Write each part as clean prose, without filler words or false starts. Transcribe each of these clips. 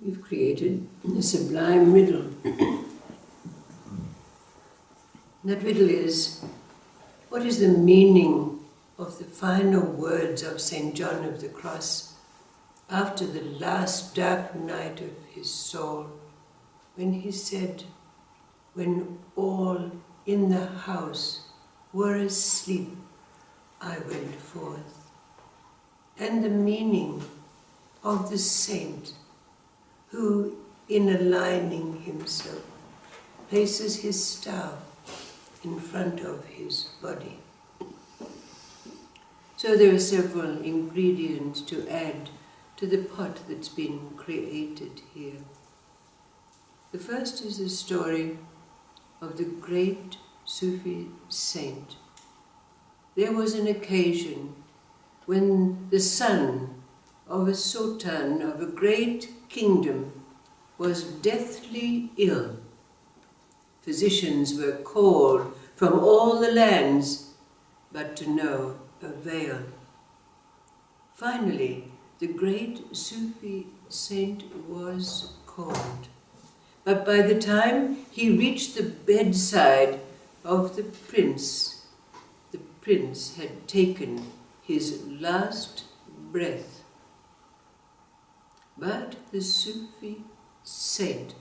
we've created a sublime riddle. That riddle is, what is the meaning of the final words of St. John of the Cross after the last dark night of his soul, when he said, when all in the house were asleep, I went forth. And the meaning of the saint who, in aligning himself, places his staff in front of his body. So there are several ingredients to add to the pot that's been created here. The first is the story of the great Sufi saint. There was an occasion when the son of a sultan of a great kingdom was deathly ill. Physicians were called from all the lands, but to no avail. Finally, the great Sufi saint was called. But by the time he reached the bedside of the prince had taken his last breath. But the Sufi saint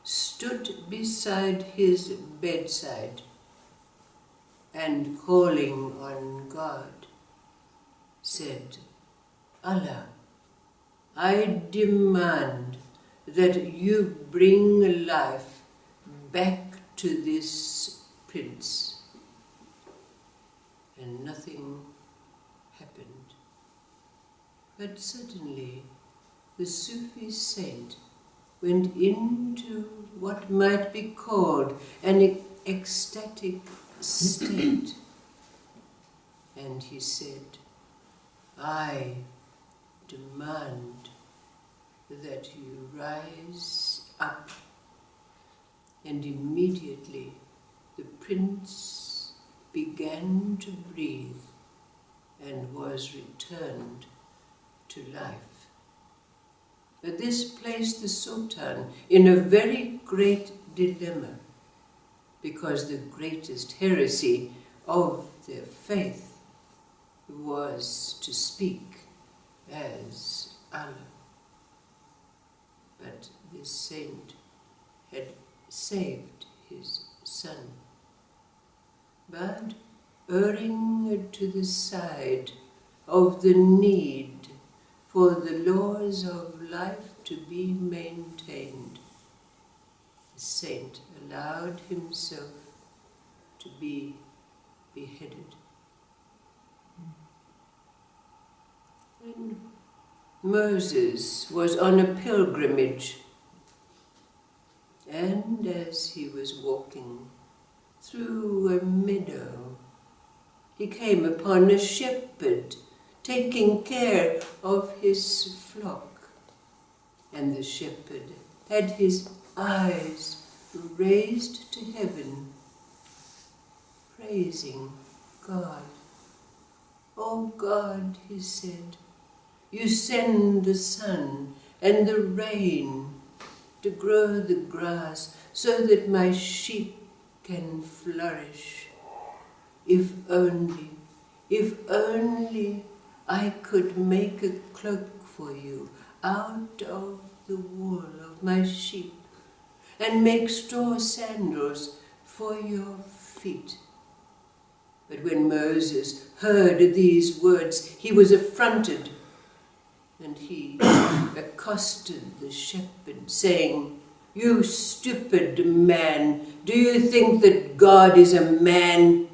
stood beside his bedside and, calling on God, said, Allah, I demand that you bring life back to this prince. And nothing happened. But suddenly the Sufi saint went into what might be called an ecstatic state. And he said, I demand that you rise up. And immediately the prince began to breathe and was returned to life. But this placed the Sultan in a very great dilemma, because the greatest heresy of their faith was to speak as Allah. But this saint had saved his son. But erring to the side of the need for the laws of life to be maintained, the saint allowed himself to be beheaded. And Moses was on a pilgrimage, and as he was walking through a meadow, he came upon a shepherd taking care of his flock. And the shepherd had his eyes raised to heaven, praising God. Oh God, he said, you send the sun and the rain to grow the grass so that my sheep can flourish. If only I could make a cloak for you out of the wool of my sheep, and make straw sandals for your feet. But when Moses heard these words, he was affronted, and he accosted the shepherd, saying, You stupid man, do you think that God is a man,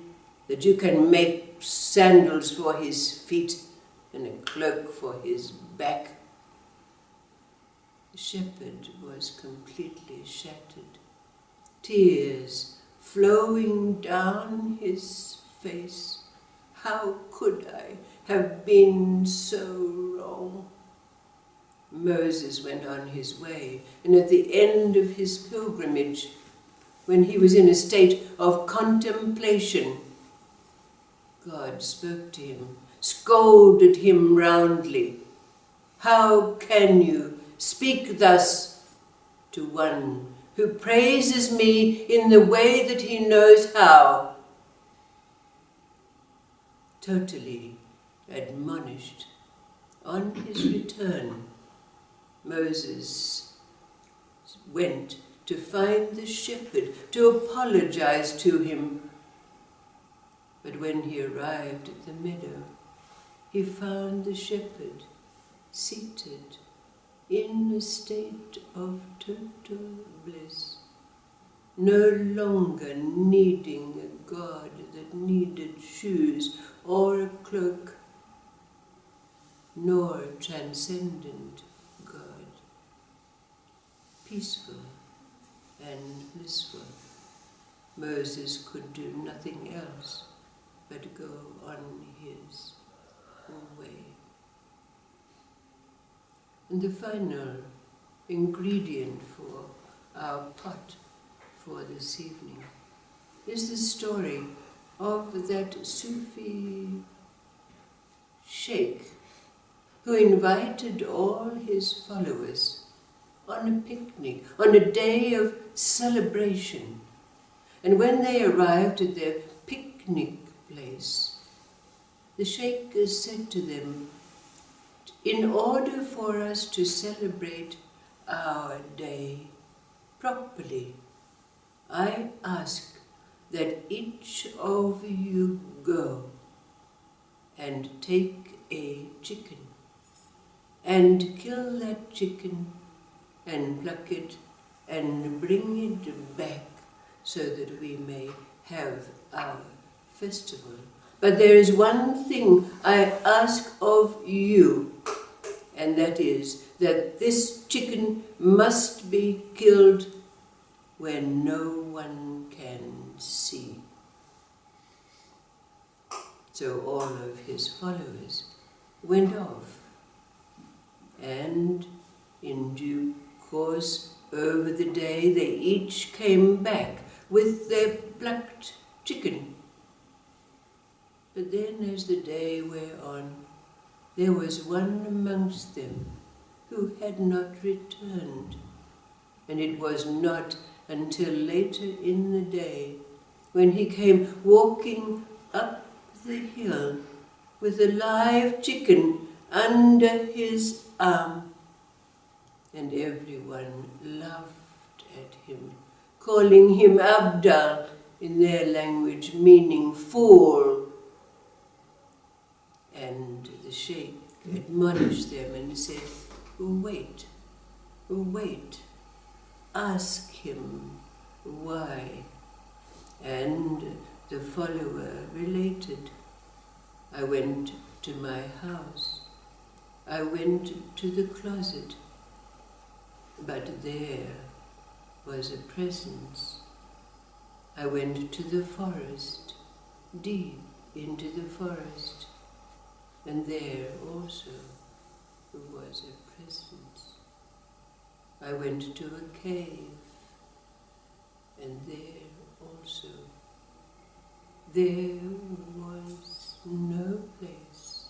that you can make sandals for his feet and a cloak for his back? The shepherd was completely shattered, tears flowing down his face. How could I have been so wrong? Moses went on his way, and at the end of his pilgrimage, when he was in a state of contemplation, God spoke to him, scolded him roundly. How can you speak thus to one who praises me in the way that he knows how. Totally admonished, on his return, Moses went to find the shepherd, to apologize to him. But when he arrived at the meadow, he found the shepherd seated in a state of total bliss, no longer needing a God that needed shoes or a cloak, nor a transcendent God, peaceful and blissful. Moses could do nothing else but go on his way. And the final ingredient for our pot for this evening is the story of that Sufi sheikh who invited all his followers on a picnic, on a day of celebration. And when they arrived at their picnic place, the sheikh said to them, "In order for us to celebrate our day properly, I ask that each of you go and take a chicken and kill that chicken and pluck it and bring it back so that we may have our festival. But there is one thing I ask of you, and that is that this chicken must be killed when no one can see." So all of his followers went off, and in due course over the day they each came back with their plucked chicken. But then as the day wore on, there was one amongst them who had not returned, and it was not until later in the day, when he came walking up the hill with a live chicken under his arm, and everyone laughed at him, calling him Abdal in their language, meaning fool. And the sheikh admonished them and said, wait, ask him why. And the follower related, I went to my house, I went to the closet, but there was a presence. I went to the forest, deep into the forest, and there also was a presence. I went to a cave, and there also there was no place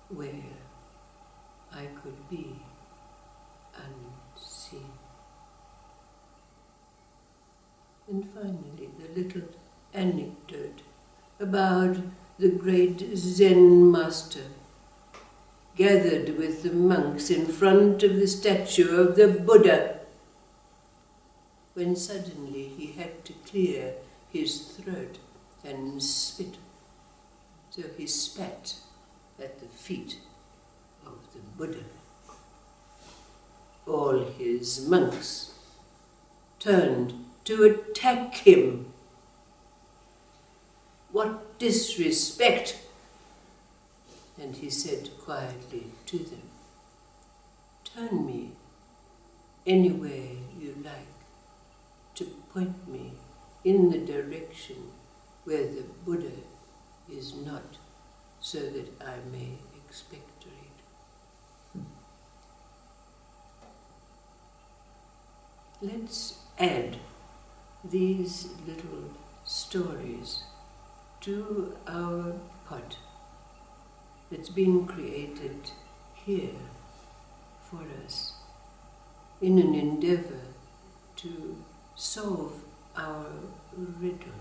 where I could be unseen. And finally, the little anecdote about the great Zen master gathered with the monks in front of the statue of the Buddha, when suddenly he had to clear his throat and spit. So he spat at the feet of the Buddha. All his monks turned to attack him. What disrespect! And he said quietly to them, turn me anywhere you like, to point me in the direction where the Buddha is not, so that I may expectorate. Let's add these little stories to our pot that's been created here for us in an endeavor to solve our riddle.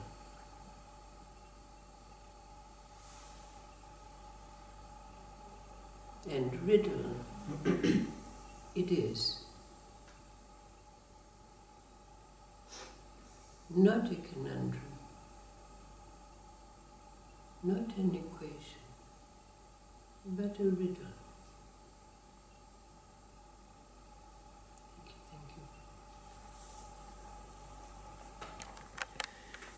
And riddle it is. Not a conundrum, not an equation, but a riddle.